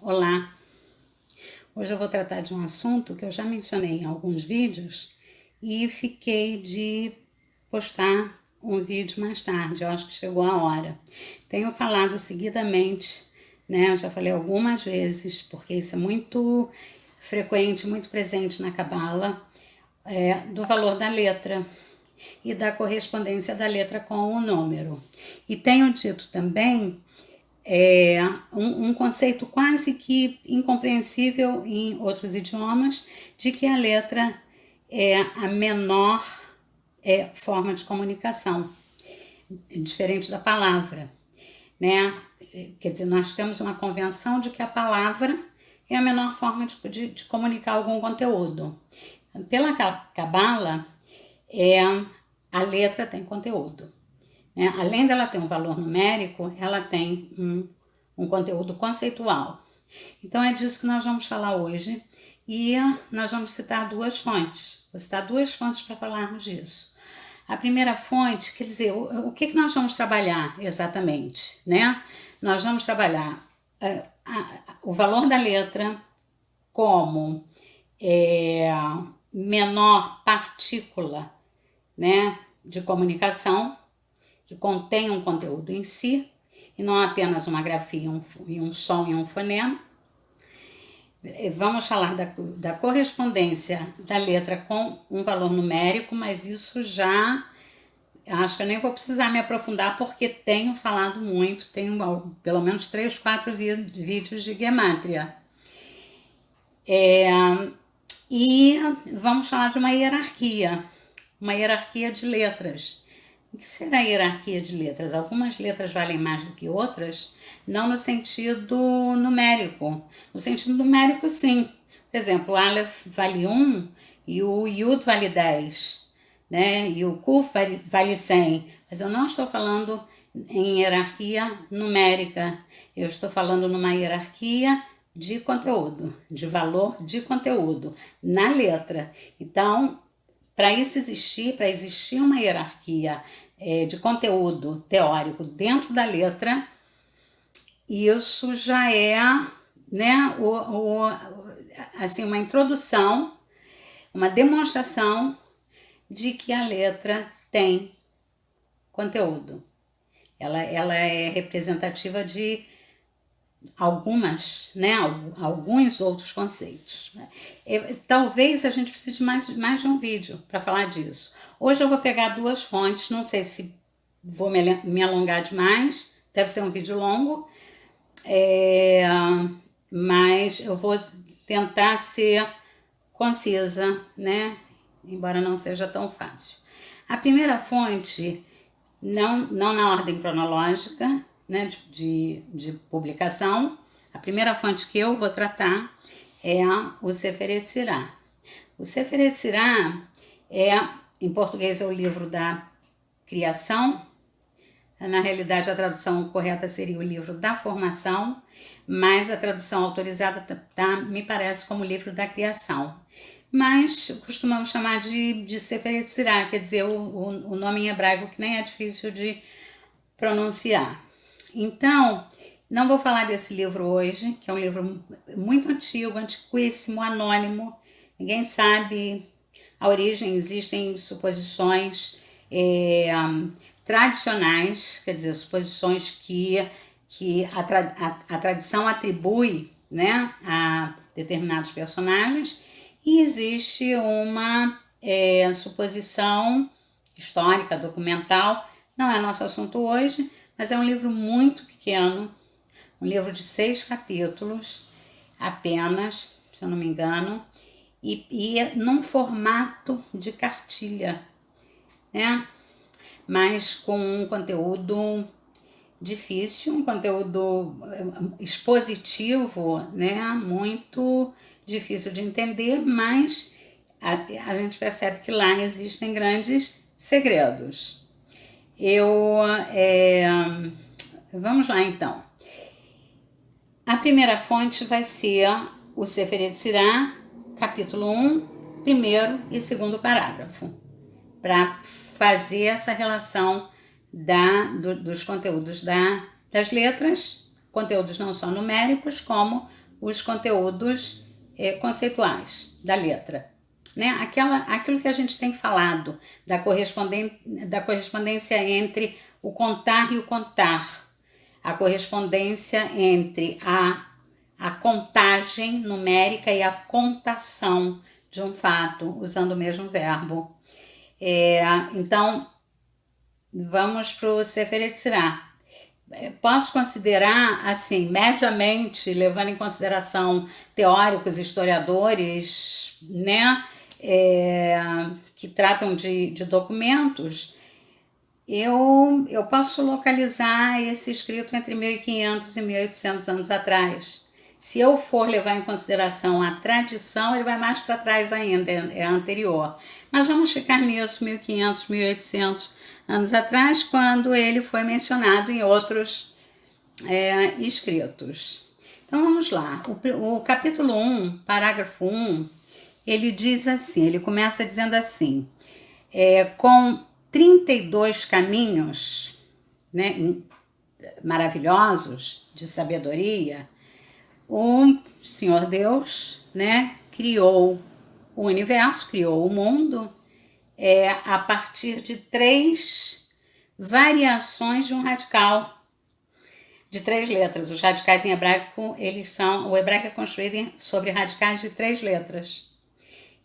Olá, hoje eu vou tratar de um assunto que eu já mencionei em alguns vídeos e fiquei de postar um vídeo mais tarde, eu acho que chegou a hora. Tenho falado seguidamente, né? Eu já falei algumas vezes, porque isso é muito frequente, muito presente na Cabala, do valor da letra e da correspondência da letra com o número. E tenho dito também um conceito quase que incompreensível em outros idiomas, de que a letra é a menor forma de comunicação, diferente da palavra, né? Quer dizer, nós temos uma convenção de que a palavra é a menor forma de comunicar algum conteúdo. Pela Cabala, a letra tem conteúdo. Né? Além dela ter um valor numérico, ela tem um conteúdo conceitual. Então é disso que nós vamos falar hoje e nós vamos citar duas fontes. Vou citar duas fontes para falarmos disso. A primeira fonte, quer dizer, o que nós vamos trabalhar exatamente, né? Nós vamos trabalhar o valor da letra como menor partícula, né, de comunicação, que contém um conteúdo em si, e não apenas uma grafia, um som e um fonema. Vamos falar da correspondência da letra com um valor numérico, mas isso já acho que eu nem vou precisar me aprofundar, porque tenho falado muito, tenho pelo menos 3, 4 vídeos de gemátria. E vamos falar de uma hierarquia de letras. O que será a hierarquia de letras? Algumas letras valem mais do que outras, não no sentido numérico. No sentido numérico, sim. Por exemplo, o Aleph vale 1 e o Yud vale 10, né? E o Kuf vale 100. Mas eu não estou falando em hierarquia numérica. Eu estou falando numa hierarquia de conteúdo, de valor de conteúdo, na letra. Então, para existir uma hierarquia de conteúdo teórico dentro da letra, isso já é, né, assim, uma introdução, uma demonstração de que a letra tem conteúdo. Ela é representativa de alguns outros conceitos. Talvez a gente precise de mais de um vídeo para falar disso. Hoje eu vou pegar duas fontes, não sei se vou me alongar demais, deve ser um vídeo longo, mas eu vou tentar ser concisa, né? Embora não seja tão fácil. A primeira fonte, não na ordem cronológica, né, de publicação, a primeira fonte que eu vou tratar é o Sefer Yetzirah. O Sefer Yetzirah em português, é o livro da criação. Na realidade, a tradução correta seria o livro da formação, mas a tradução autorizada me parece como livro da criação. Mas costumamos chamar de Sefer Yetzirah, quer dizer, o nome em hebraico que nem é difícil de pronunciar. Então, não vou falar desse livro hoje, que é um livro muito antigo, antiquíssimo, anônimo. Ninguém sabe a origem, existem suposições tradicionais, quer dizer, suposições que a tradição atribui, né, a determinados personagens, e existe uma suposição histórica, documental. Não é nosso assunto hoje, mas é um livro muito pequeno, um livro de 6 capítulos apenas, se eu não me engano, e num formato de cartilha, né? Mas com um conteúdo difícil, um conteúdo expositivo, né? Muito difícil de entender, mas a gente percebe que lá existem grandes segredos. Vamos lá então. A primeira fonte vai ser o Sefer Yetzirah, capítulo 1, primeiro e segundo parágrafo, para fazer essa relação dos conteúdos das letras, conteúdos não só numéricos, como os conteúdos conceituais da letra. Né? Aquilo que a gente tem falado da correspondência entre o contar e o contar, a correspondência entre a contagem numérica e a contação de um fato, usando o mesmo verbo. Então, vamos para o Sefer Yetzirah. Posso considerar, assim, mediamente, levando em consideração teóricos, historiadores, né, que tratam de documentos, eu posso localizar esse escrito entre 1500 e 1800 anos atrás. Se eu for levar em consideração a tradição, ele vai mais para trás ainda, é anterior. Mas vamos ficar nisso, 1500, 1800 anos atrás, quando ele foi mencionado em outros escritos. Então vamos lá. O capítulo 1, parágrafo 1, ele diz assim, ele começa dizendo assim, com 32 caminhos, né, maravilhosos de sabedoria, o Senhor Deus, né, criou o universo, criou o mundo a partir de 3 variações de um radical, de 3 letras. Os radicais em hebraico, o hebraico é construído sobre radicais de 3 letras.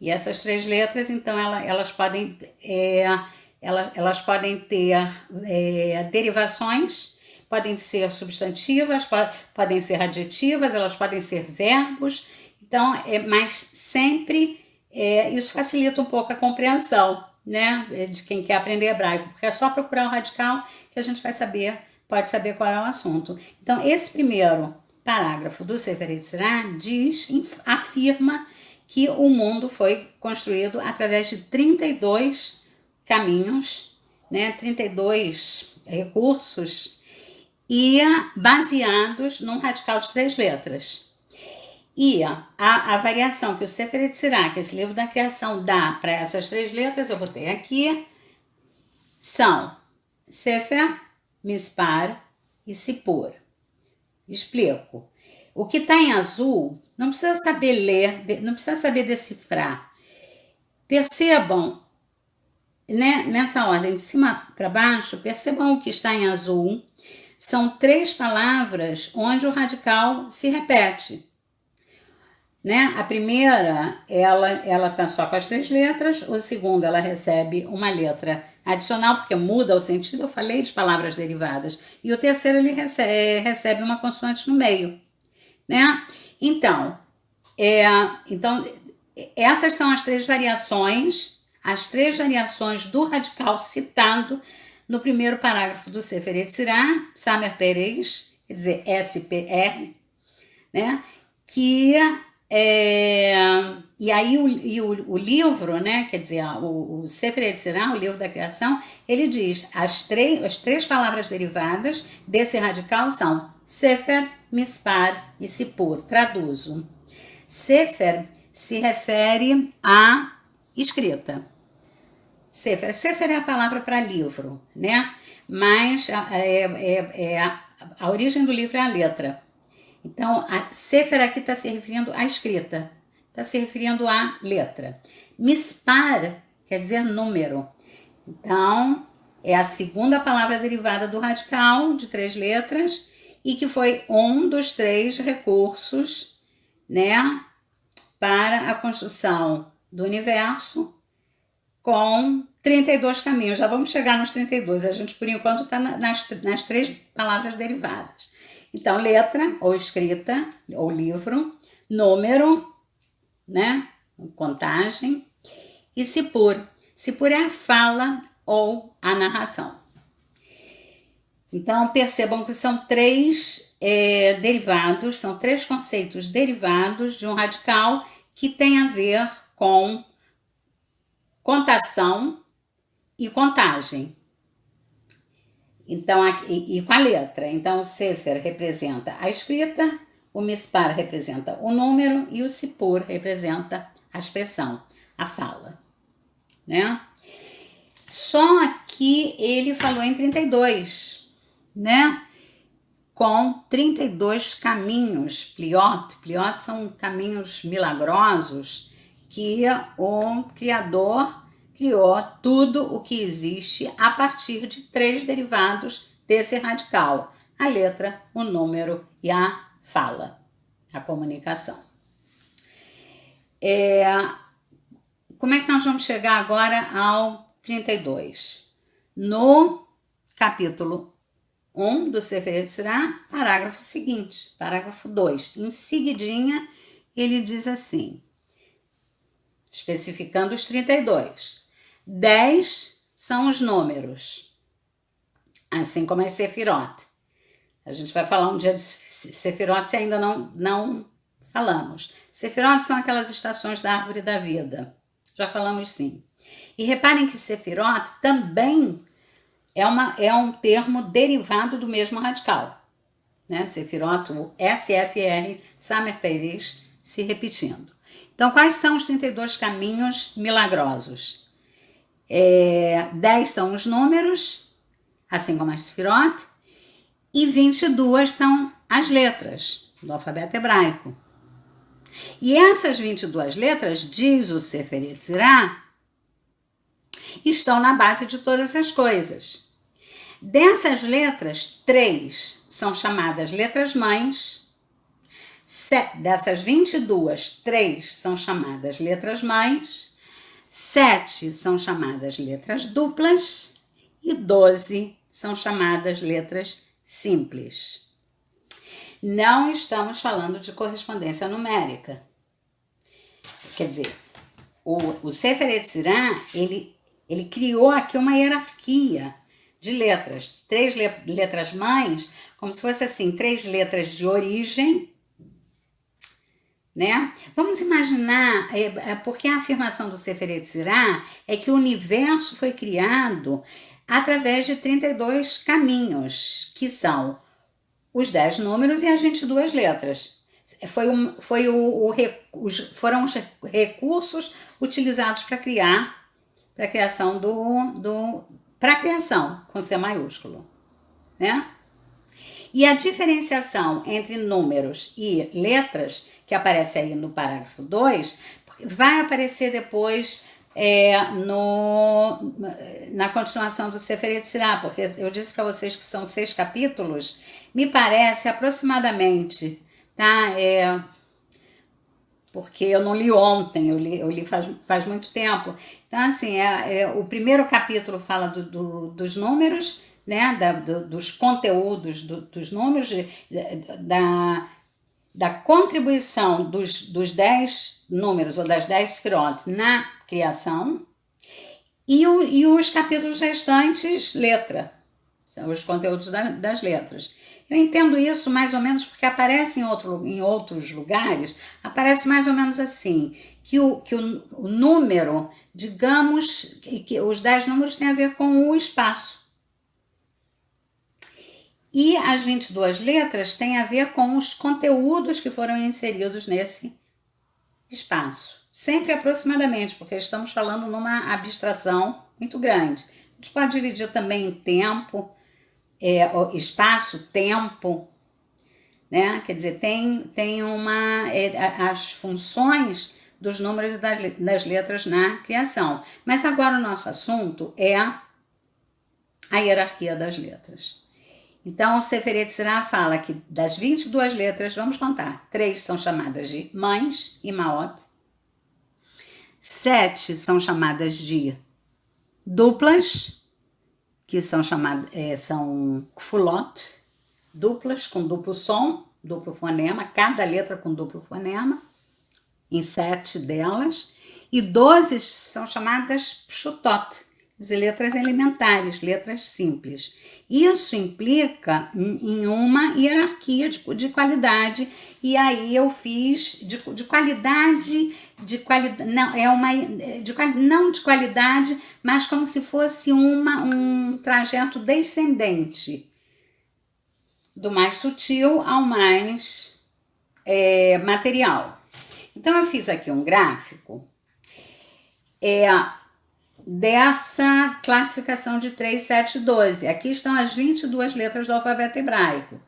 E essas 3 letras, então, elas podem ter derivações, podem ser substantivas, podem ser adjetivas, elas podem ser verbos. Então, mas sempre isso facilita um pouco a compreensão, né, de quem quer aprender hebraico, porque é só procurar o radical que a gente pode saber qual é o assunto. Então, esse primeiro parágrafo do Sefer Yetzirah afirma que o mundo foi construído através de 32 caminhos, né, 32 recursos, e baseados num radical de 3 letras. E a variação que o Sefer Yetzirah, que esse livro da criação, dá para essas 3 letras, eu botei aqui, são Sefer, Mispar e Sipur. Explico. O que está em azul, não precisa saber ler, não precisa saber decifrar. Percebam, né, nessa ordem de cima para baixo, percebam o que está em azul. São 3 palavras onde o radical se repete. Né? A primeira, ela está só com as 3 letras. O segundo, ela recebe uma letra adicional, porque muda o sentido. Eu falei de palavras derivadas. E o terceiro, ele recebe uma consoante no meio. Né? Então, essas são as 3 variações, do radical citado no primeiro parágrafo do Sefer Yetzirah, Samer Perez, quer dizer, SPR, né? E aí o livro, né? Quer dizer, o Sefer Yetzirah, o livro da criação, ele diz, as três palavras derivadas desse radical são Sefer, Mispar e Sipur. Traduzo. Sefer se refere à escrita. Sefer é a palavra para livro, né? Mas a origem do livro é a letra. Então, a Sefer aqui está se referindo à escrita, está se referindo à letra. Mispar quer dizer número. Então, é a segunda palavra derivada do radical de 3 letras e que foi um dos 3 recursos, né, para a construção do universo com 32 caminhos. Já vamos chegar nos 32. A gente, por enquanto, está nas 3 palavras derivadas. Então, letra, ou escrita, ou livro, número, né, contagem, e Sipur. Sipur é a fala ou a narração. Então, percebam que são 3 derivados, são 3 conceitos derivados de um radical que tem a ver com contação e contagem. Então, e com a letra. Então, o Sefer representa a escrita, o Mispar representa o número e o Sipur representa a expressão, a fala, né? Só que ele falou em 32, né? com 32 caminhos, pliot. Pliot são caminhos milagrosos que o Criador criou tudo o que existe a partir de 3 derivados desse radical: a letra, o número e a fala, a comunicação. Como é que nós vamos chegar agora ao 32? No capítulo 1 do Sefer Yetzirah, parágrafo seguinte, parágrafo 2. Em seguidinha, ele diz assim, especificando os 32. 10 são os números, assim como as Sefirot. A gente vai falar um dia de Sefirot se ainda não falamos. Sefirot são aquelas estações da árvore da vida. Já falamos sim. E reparem que Sefirot também é um termo derivado do mesmo radical, né? Sefirot, o SFR, Samer Peirish, se repetindo. Então, quais são os 32 caminhos milagrosos? 10 são os números, assim como as Sefirot, e 22 são as letras do alfabeto hebraico. E essas 22 letras, diz o Sefer Yetzirah, estão na base de todas as coisas. Dessas letras, 3 são chamadas letras mães. Dessas 22, 3 são chamadas letras mães. 7 são chamadas letras duplas. E 12 são chamadas letras simples. Não estamos falando de correspondência numérica. Quer dizer, o Sefer Yetzirah, ele criou aqui uma hierarquia de letras. 3 letras mães, como se fosse assim, 3 letras de origem, né? Vamos imaginar, porque a afirmação do Sefer Yetzirah é que o universo foi criado através de 32 caminhos, que são os 10 números e as 22 letras. Foram os recursos utilizados para a criação para a criação, com C maiúsculo, né? E a diferenciação entre números e letras, que aparece aí no parágrafo 2, vai aparecer depois na continuação do Sefer Yetzirah, porque eu disse para vocês que são 6 capítulos, me parece aproximadamente, tá? Porque eu não li ontem, eu li faz muito tempo. Então, assim, o primeiro capítulo fala dos números, né? Dos conteúdos dos números, da contribuição dos 10 números ou das 10 sefirot na criação, e os capítulos restantes, letra, são os conteúdos das letras. Eu entendo isso mais ou menos porque aparece em outros lugares, aparece mais ou menos assim, que o número, digamos, que os 10 números têm a ver com o espaço. E as 22 letras têm a ver com os conteúdos que foram inseridos nesse espaço. Sempre aproximadamente, porque estamos falando numa abstração muito grande. A gente pode dividir também em tempo, espaço, tempo, né? Quer dizer, tem as funções dos números e das letras na criação. Mas agora o nosso assunto é a hierarquia das letras. Então, o Sefer Yetzirah fala que das 22 letras, vamos contar, 3 são chamadas de mães, imaot, 7 são chamadas de duplas, que são chamadas, são kfulot, duplas com duplo som, duplo fonema, cada letra com duplo fonema, em 7 delas, e 12 são chamadas pshutot, letras elementares, letras simples. Isso implica em uma hierarquia de qualidade, e aí eu fiz de qualidade, não de qualidade, mas como se fosse um trajeto descendente, do mais sutil ao mais material. Então eu fiz aqui um gráfico dessa classificação de 3, 7, 12. Aqui estão as 22 letras do alfabeto hebraico.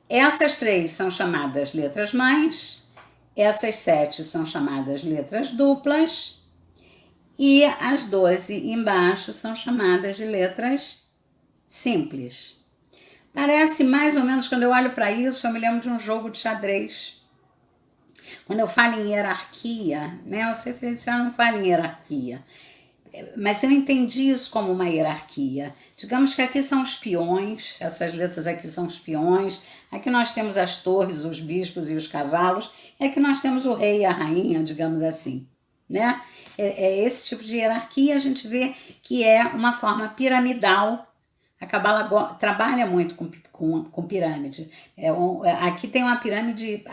Essas 3 são chamadas letras mães, essas 7 são chamadas letras duplas e as 12 embaixo são chamadas de letras simples. Parece mais ou menos, quando eu olho para isso, eu me lembro de um jogo de xadrez. Quando eu falo em hierarquia, né, o Seferencial não fala em hierarquia, mas eu entendi isso como uma hierarquia. Digamos que aqui são os peões, essas letras aqui são os peões, aqui nós temos as torres, os bispos e os cavalos, e aqui nós temos o rei e a rainha, digamos assim, né? É esse tipo de hierarquia, a gente vê que é uma forma piramidal. A Cabala trabalha muito com pirâmide. Aqui tem uma pirâmide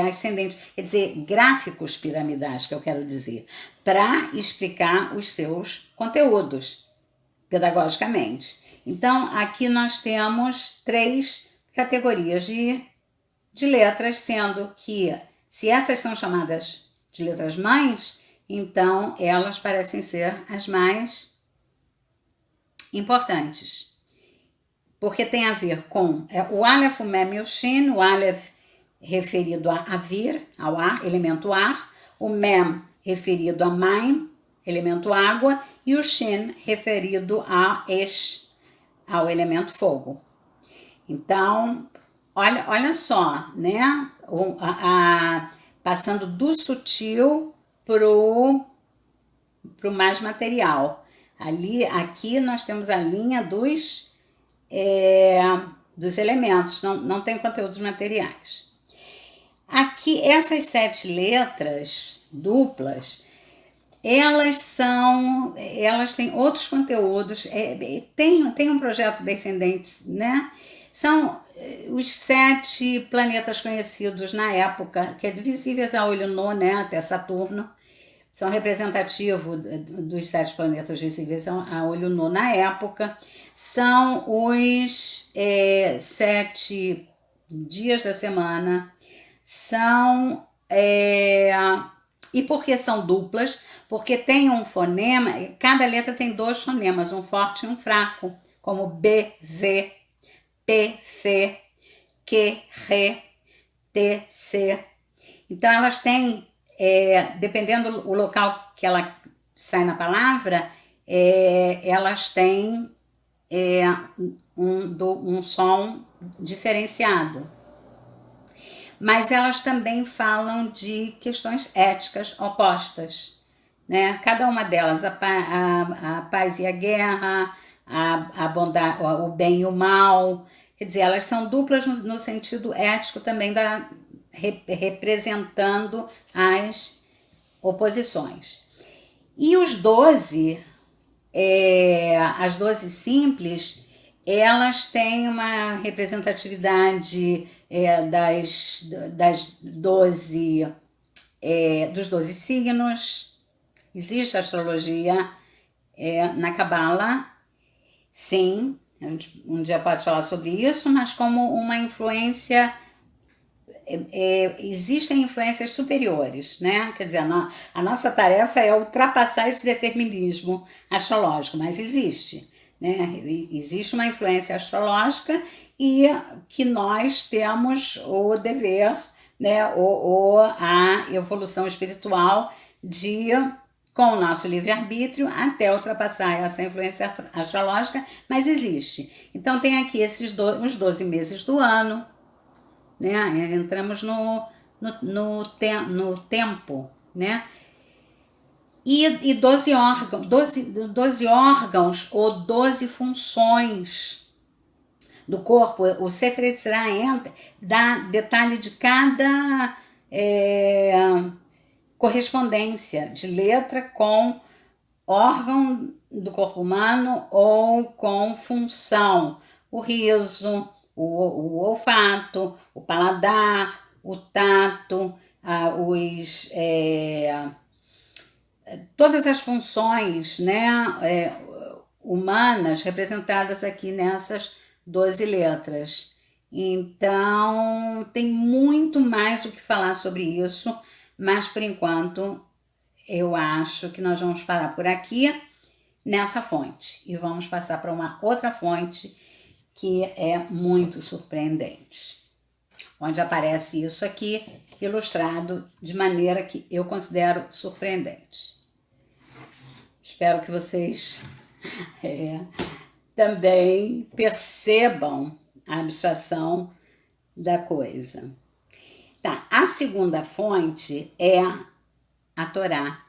ascendente, quer dizer, gráficos piramidais, que eu quero dizer, para explicar os seus conteúdos pedagogicamente. Então, aqui nós temos 3 categorias de letras, sendo que, se essas são chamadas de letras mães, então elas parecem ser as mais importantes. Porque tem a ver com o Aleph, o Mem e o Shin, o Aleph referido a Avir, ao ar, elemento ar, o Mem referido a Maim, elemento água, e o Shin referido a Esh, ao elemento fogo. Então, olha só, né? Passando do sutil pro mais material. Aqui nós temos a linha dos elementos, não tem conteúdos materiais. Aqui, essas 7 letras duplas, elas têm outros conteúdos, tem um projeto Descendentes, né? São os 7 planetas conhecidos na época, que é visíveis a olho nu, né, até Saturno, são representativos dos 7 planetas visíveis a olho nu na época, são os 7 dias da semana, são... E por que são duplas? Porque tem um fonema, cada letra tem 2 fonemas, um forte e um fraco, como B, V, P, F, Q, R, T, C. Então elas têm, dependendo do local que ela sai na palavra, elas têm um som diferenciado. Mas elas também falam de questões éticas opostas, né? Cada uma delas, a paz e a guerra, a bondade, o bem e o mal, quer dizer, elas são duplas no sentido ético também, representando as oposições. E os 12, as 12 simples, elas têm uma representatividade dos 12 signos. Existe astrologia na Cabala, sim, a gente um dia pode falar sobre isso, mas como uma influência, existem influências superiores, né? Quer dizer, a nossa tarefa é ultrapassar esse determinismo astrológico, mas existe, né? Existe uma influência astrológica e que nós temos o dever, né, a evolução espiritual de, com o nosso livre-arbítrio, até ultrapassar essa influência astrológica, mas existe. Então tem aqui os 12 meses do ano, né? Entramos no tempo, né? E 12 órgãos ou 12 funções do corpo. O Sefer Yetzirah dá detalhe de cada correspondência de letra com órgão do corpo humano ou com função. O riso, o olfato, o paladar, o tato, todas as funções, né, humanas representadas aqui nessas 12 letras. Então, tem muito mais o que falar sobre isso, mas por enquanto eu acho que nós vamos parar por aqui nessa fonte e vamos passar para uma outra fonte que é muito surpreendente. onde aparece isso aqui, ilustrado de maneira que eu considero surpreendente. Espero que vocês também percebam a abstração da coisa. Tá, a segunda fonte é a Torá.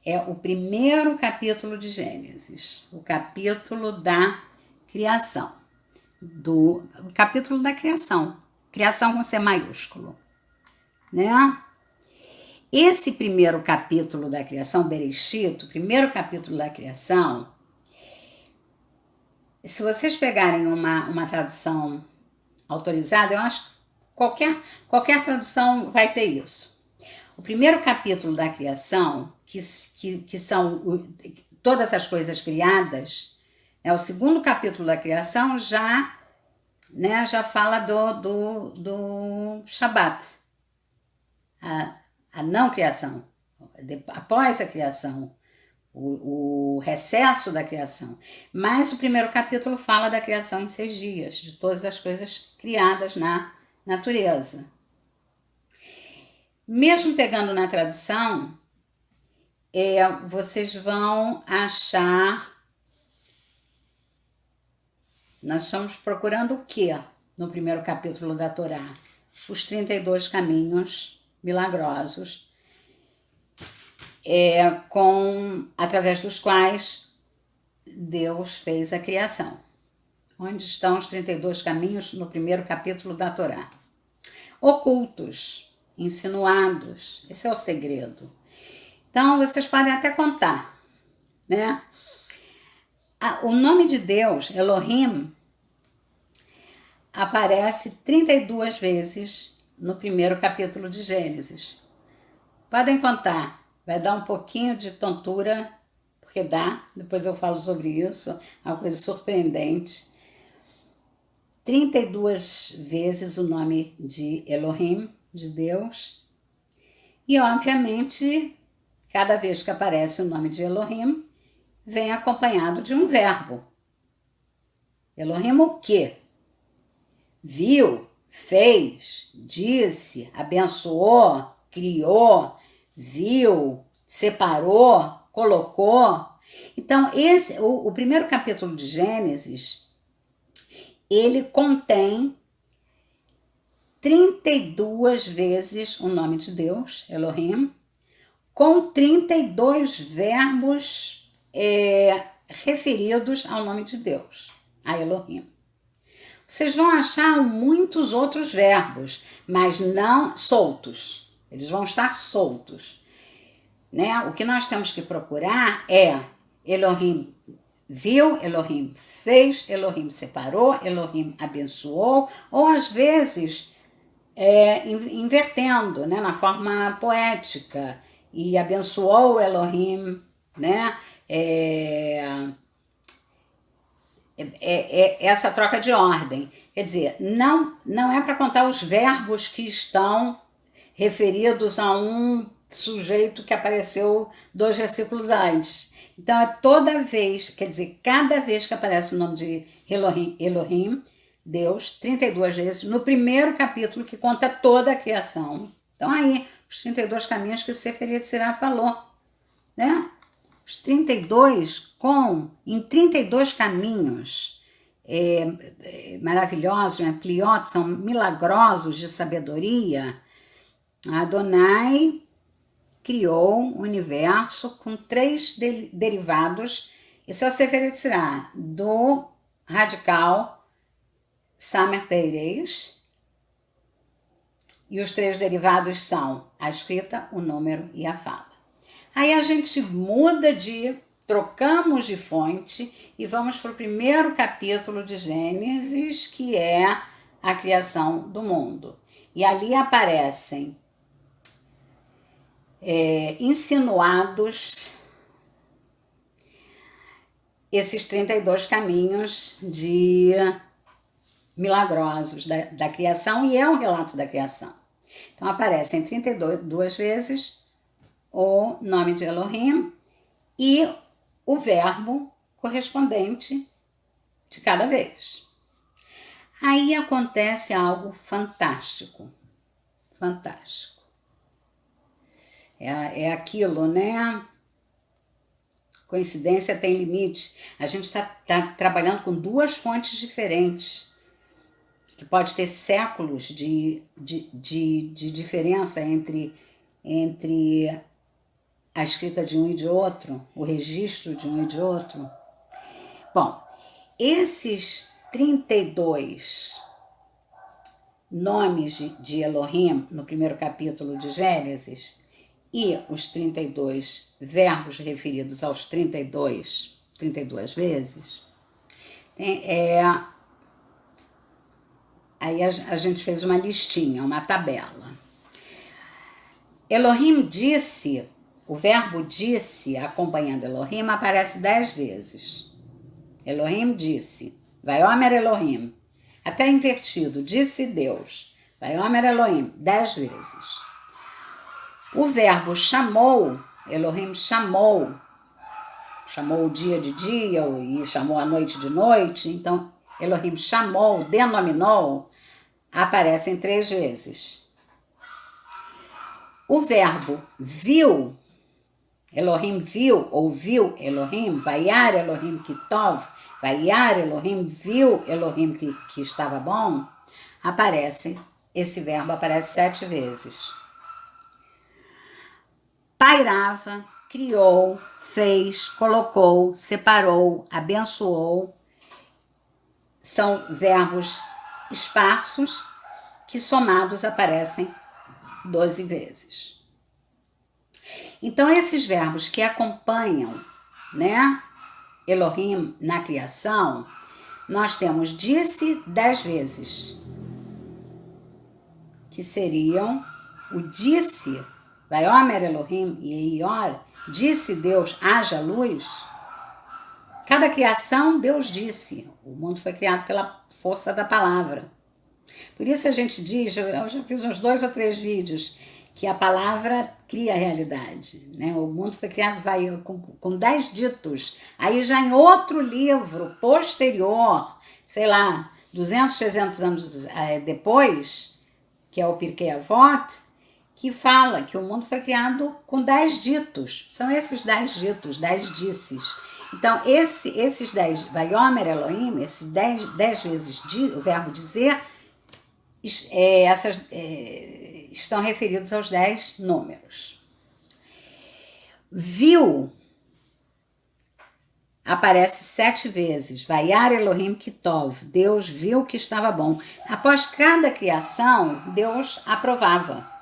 É o primeiro capítulo de Gênesis, o capítulo da criação. O capítulo da criação. Criação com C maiúsculo, né? Esse primeiro capítulo da criação, Bereshit, o primeiro capítulo da criação, se vocês pegarem uma tradução autorizada, eu acho que qualquer tradução vai ter isso. O primeiro capítulo da criação, que são todas as coisas criadas, o segundo capítulo da criação já fala do Shabat, a não criação, após a criação, o recesso da criação. Mas o primeiro capítulo fala da criação em 6 dias, de todas as coisas criadas na natureza. Mesmo pegando na tradução, vocês vão achar... Nós estamos procurando o quê no primeiro capítulo da Torá? Os 32 caminhos milagrosos, através dos quais Deus fez a criação. Onde estão os 32 caminhos no primeiro capítulo da Torá? Ocultos, insinuados, esse é o segredo. Então, vocês podem até contar, né? O nome de Deus, Elohim, aparece 32 vezes no primeiro capítulo de Gênesis. Podem contar, vai dar um pouquinho de tontura, porque dá, depois eu falo sobre isso, é uma coisa surpreendente. 32 vezes o nome de Elohim, de Deus, e obviamente, cada vez que aparece o nome de Elohim, vem acompanhado de um verbo. Elohim o quê? Viu, fez, disse, abençoou, criou, viu, separou, colocou. Então, o primeiro capítulo de Gênesis, ele contém 32 vezes o nome de Deus, Elohim, com 32 verbos referidos ao nome de Deus, a Elohim. Vocês vão achar muitos outros verbos, mas não soltos. Eles vão estar soltos, né? O que nós temos que procurar é Elohim viu, Elohim fez, Elohim separou, Elohim abençoou, ou às vezes invertendo, né? Na forma poética. E abençoou Elohim, né? Essa troca de ordem. Quer dizer, não é para contar os verbos que estão referidos a um sujeito que apareceu 2 versículos antes. Então, é toda vez, quer dizer, cada vez que aparece o nome de Elohim, Deus, 32 vezes, no primeiro capítulo que conta toda a criação. Então, aí, os 32 caminhos que o Sefer Yetzirah falou, né? Os 32 em 32 caminhos maravilhosos, né? Pliot, são milagrosos de sabedoria. Adonai criou um universo com 3 derivados. Esse é o Sefer Yetzirah, do radical Samer Peires. E os 3 derivados são a escrita, o número e a fala. Aí a gente trocamos de fonte e vamos para o primeiro capítulo de Gênesis, que é a criação do mundo. E ali aparecem insinuados esses 32 caminhos milagrosos da criação, e é um relato da criação. Então aparecem 32 vezes o nome de Elohim e o verbo correspondente de cada vez. Aí acontece algo fantástico, fantástico. É aquilo, né? Coincidência tem limite. A gente está trabalhando com duas fontes diferentes, que pode ter séculos de diferença entre a escrita de um e de outro, o registro de um e de outro. Bom, esses 32 nomes de Elohim, no primeiro capítulo de Gênesis, e os 32 verbos referidos aos 32 vezes, aí a gente fez uma listinha, uma tabela. Elohim disse, o verbo disse, acompanhando Elohim, aparece 10 vezes. Elohim disse, Vaiomer Elohim, até invertido, disse Deus, Vaiomer Elohim, 10 vezes. O verbo chamou, Elohim chamou o dia de dia e chamou a noite de noite, então Elohim chamou, denominou, aparecem 3 vezes. O verbo viu, Elohim viu, ouviu Elohim, Vaiar Elohim Kitov, Vaiar Elohim viu Elohim que estava bom, esse verbo aparece 7 vezes. Pairava, criou, fez, colocou, separou, abençoou. São verbos esparsos que somados aparecem 12 vezes. Então, esses verbos que acompanham, né, Elohim na criação, nós temos disse 10 vezes, que seriam o disse, Vaiomer Elohim e Eior, disse Deus, haja luz. Cada criação, Deus disse. O mundo foi criado pela força da palavra. Por isso a gente diz, eu já fiz uns 2 ou 3 vídeos, que a palavra cria a realidade, né? O mundo foi criado com 10 ditos. Aí já em outro livro posterior, sei lá, 200, 300 anos depois, que é o Pirkei Avot, que fala que o mundo foi criado com 10 ditos. São esses 10 ditos, 10 disses. Então, esses 10, Vaiomer Elohim, esses 10 vezes o verbo dizer, estão referidos aos 10 números. Viu aparece 7 vezes. Vaiar Elohim Kitov, Deus viu que estava bom. Após cada criação, Deus aprovava.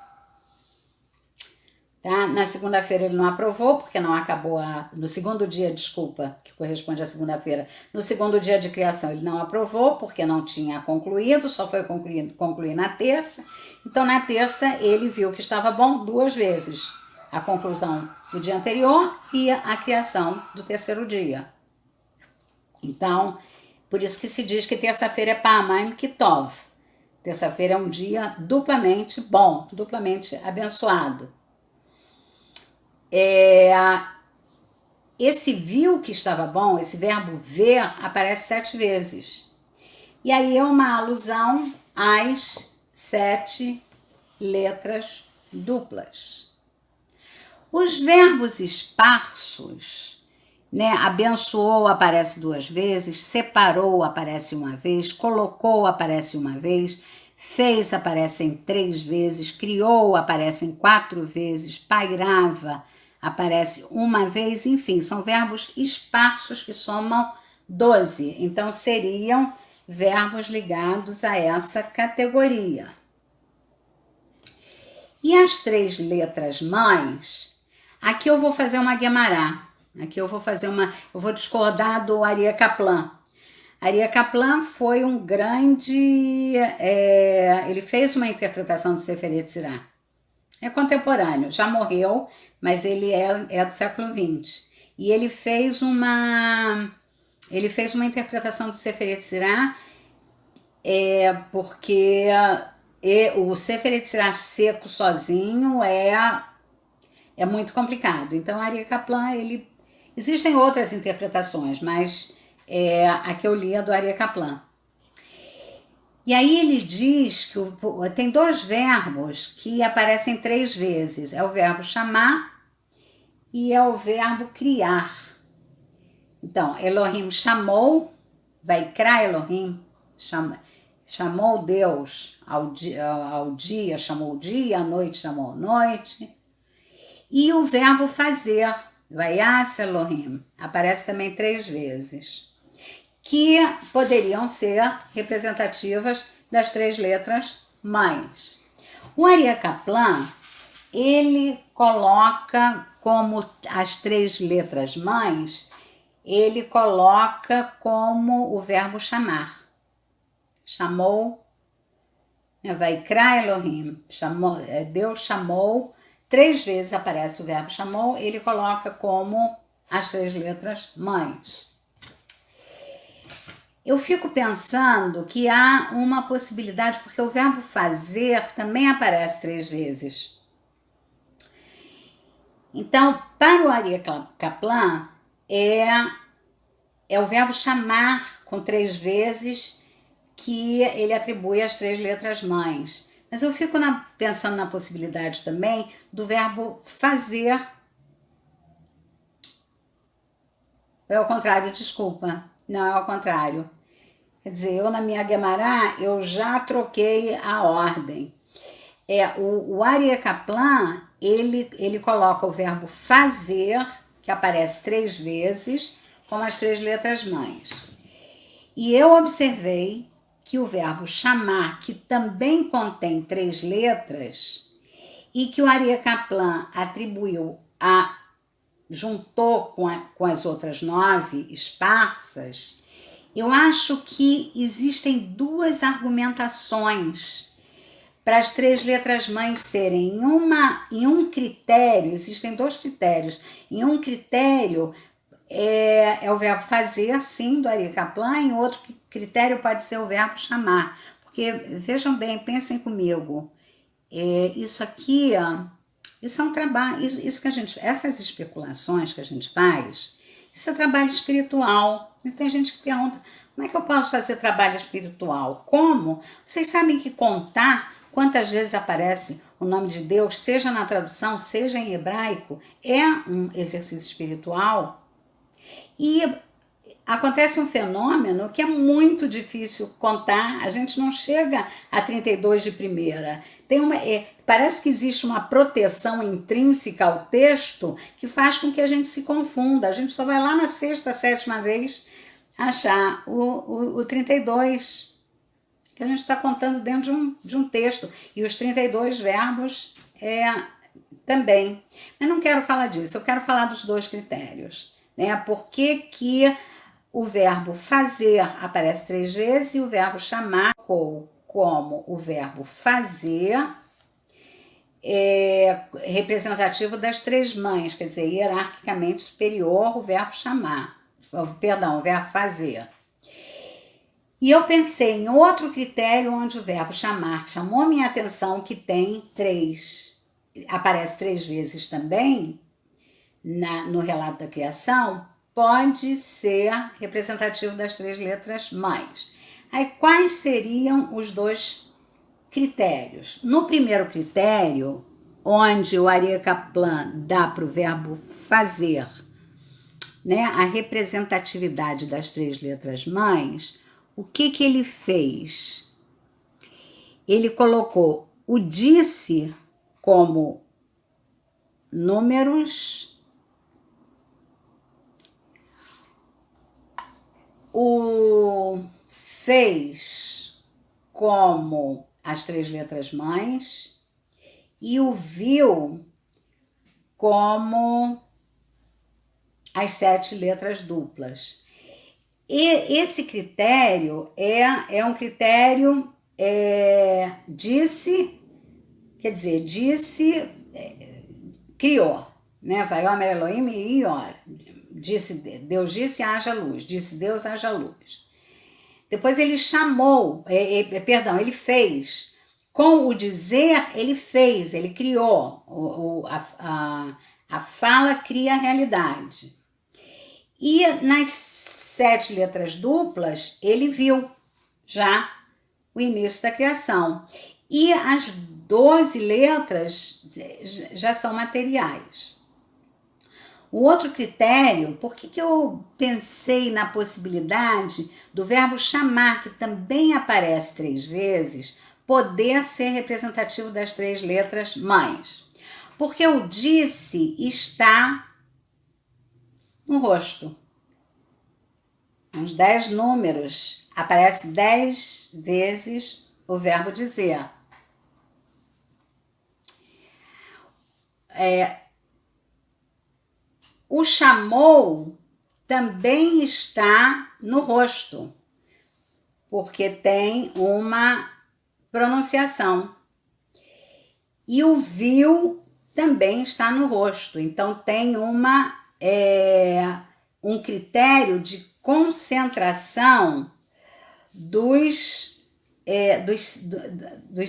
Tá? Na segunda-feira ele não aprovou, porque não acabou no segundo dia, desculpa, que corresponde à segunda-feira, no segundo dia de criação ele não aprovou, porque não tinha concluído, só foi concluir na terça. Então na terça ele viu que estava bom 2 vezes, a conclusão do dia anterior e a criação do terceiro dia. Então, por isso que se diz que terça-feira é Pa'amim Kitov. Terça-feira é um dia duplamente bom, duplamente abençoado. Esse viu que estava bom, esse verbo ver, aparece 7 vezes. E aí é uma alusão às 7 letras duplas. Os verbos esparsos, né? Abençoou aparece 2 vezes, separou aparece 1 vez, colocou aparece 1 vez, fez aparecem 3 vezes, criou aparecem 4 vezes, pairava aparece 1 vez, enfim, são verbos esparsos que somam 12. Então, seriam verbos ligados a essa categoria. E as 3 letras mães, aqui eu vou fazer uma Guemará. Aqui eu vou discordar do Aryeh Kaplan. Aryeh Kaplan foi um grande... ele fez uma interpretação do Sefer Yetzirah. É contemporâneo, já morreu, mas ele é do século XX. E ele fez uma interpretação do Sefer Yetzirah, porque o Sefer Yetzirah seco sozinho é muito complicado. Então, Aryeh Kaplan, existem outras interpretações, mas a que eu li é do Aryeh Kaplan. E aí ele diz que tem dois verbos que aparecem 3 vezes. É o verbo chamar e é o verbo criar. Então, Elohim chamou, Vaikra Elohim, chamou Deus ao dia, chamou o dia, à noite chamou a noite. E o verbo fazer, Vayas Elohim, aparece também 3 vezes, que poderiam ser representativas das 3 letras mães. O Aryeh Kaplan, ele coloca como as 3 letras mães, ele coloca como o verbo chamar. Chamou, Vaikra Elohim, chamou, Deus chamou, 3 vezes aparece o verbo chamou, ele coloca como as 3 letras mães. Eu fico pensando que há uma possibilidade, porque o verbo fazer também aparece 3 vezes. Então, para o Aryeh Kaplan, é o verbo chamar com 3 vezes que ele atribui às 3 letras mães. Mas eu fico pensando na possibilidade também do verbo fazer. É o contrário, desculpa. Não, é ao contrário. Quer dizer, eu na minha Guemará, eu já troquei a ordem. O Aryeh Kaplan, ele coloca o verbo fazer, que aparece 3 vezes, com as 3 letras mães. E eu observei que o verbo chamar, que também contém 3 letras, e que o Aryeh Kaplan atribuiu juntou com as outras 9 esparsas, eu acho que existem 2 argumentações para as 3 letras mães serem em um critério, existem 2 critérios. Em um critério é o verbo fazer, sim, do Aryeh Kaplan, e outro critério pode ser o verbo chamar. Porque, vejam bem, pensem comigo, isso aqui, isso é um trabalho, isso que essas especulações que a gente faz, isso é trabalho espiritual. E tem gente que pergunta, como é que eu posso fazer trabalho espiritual? Como? Vocês sabem que contar quantas vezes aparece o nome de Deus, seja na tradução, seja em hebraico, é um exercício espiritual. E acontece um fenômeno que é muito difícil contar, a gente não chega a 32 de primeira. Parece que existe uma proteção intrínseca ao texto que faz com que a gente se confunda. A gente só vai lá na 6ª, 7ª vez achar o 32, que a gente está contando dentro de um texto. E os 32 verbos também. Mas não quero falar disso, eu quero falar dos 2 critérios. Né? Por que o verbo fazer aparece 3 vezes e o verbo chamar como o verbo fazer representativo das 3 mães, quer dizer, hierarquicamente superior o verbo chamar, o verbo fazer. E eu pensei em outro critério onde o verbo chamar, que chamou minha atenção, que tem 3, aparece 3 vezes também no relato da criação, pode ser representativo das 3 letras mães. Aí, quais seriam os 2 critérios? No primeiro critério, onde o Aryeh Kaplan dá para o verbo fazer, né, a representatividade das 3 letras mães, o que ele fez? Ele colocou o disse como números, o fez como as 3 letras mães e o viu como as 7 letras duplas. E esse critério é um critério, disse, criou, né? Vaiomer Elohim e Ior. Deus disse, haja luz. Disse Deus, haja luz. Depois ele chamou, ele fez. Com o dizer, ele fez, ele criou. A fala cria a realidade. E nas 7 letras duplas, ele viu já o início da criação. E as 12 letras já são materiais. O outro critério, por que eu pensei na possibilidade do verbo chamar, que também aparece 3 vezes, poder ser representativo das 3 letras mães? Porque o disse está no rosto. Uns 10 números, aparece 10 vezes o verbo dizer. O chamou também está no rosto, porque tem uma pronunciação. E o viu também está no rosto, então tem um critério de concentração das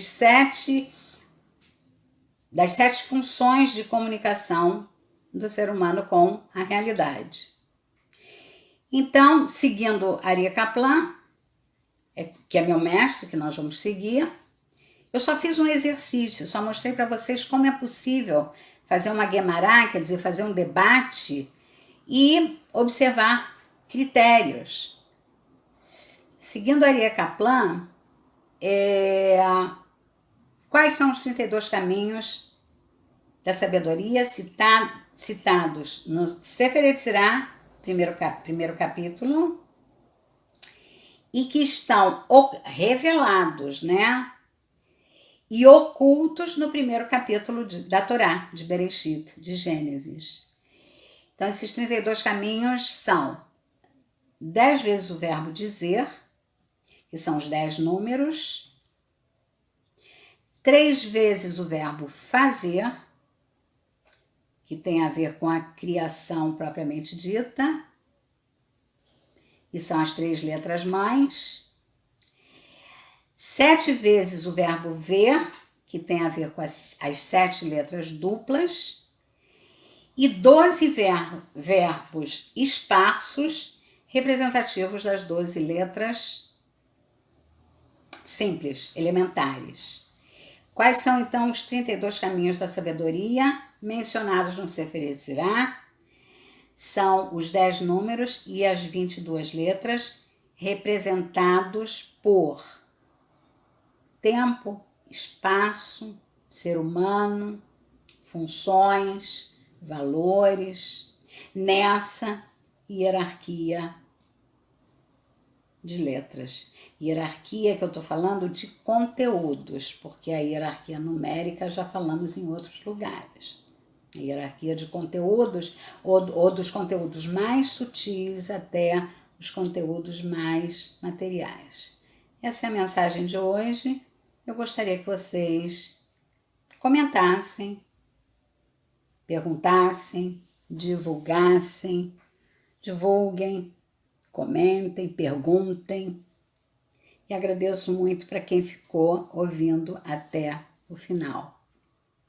7 funções de comunicação do ser humano com a realidade. Então, seguindo Aryeh Kaplan, que é meu mestre, que nós vamos seguir, eu só fiz um exercício, só mostrei para vocês como é possível fazer uma Guemará, quer dizer, fazer um debate e observar critérios. Seguindo Aryeh Kaplan, quais são os 32 caminhos da sabedoria citados no Sefer Yetzirah, primeiro capítulo, e que estão revelados, né? E ocultos no primeiro capítulo da Torá, de Bereshit, de Gênesis. Então, esses 32 caminhos são 10 vezes o verbo dizer, que são os 10 números, 3 vezes o verbo fazer, que tem a ver com a criação propriamente dita, e são as 3 letras mães, 7 vezes o verbo ver, que tem a ver com as 7 letras duplas, e 12 verbos esparsos, representativos das 12 letras simples, elementares. Quais são, então, os 32 caminhos da sabedoria mencionados no Sefer Yetzirah? São os 10 números e as 22 letras, representados por tempo, espaço, ser humano, funções, valores, nessa hierarquia de letras. Hierarquia que eu estou falando de conteúdos, porque a hierarquia numérica já falamos em outros lugares. A hierarquia de conteúdos, ou dos conteúdos mais sutis até os conteúdos mais materiais. Essa é a mensagem de hoje. Eu gostaria que vocês comentassem, perguntassem, divulguem, comentem, perguntem. E agradeço muito para quem ficou ouvindo até o final.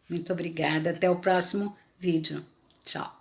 Muito obrigada. Até o próximo vídeo. Tchau.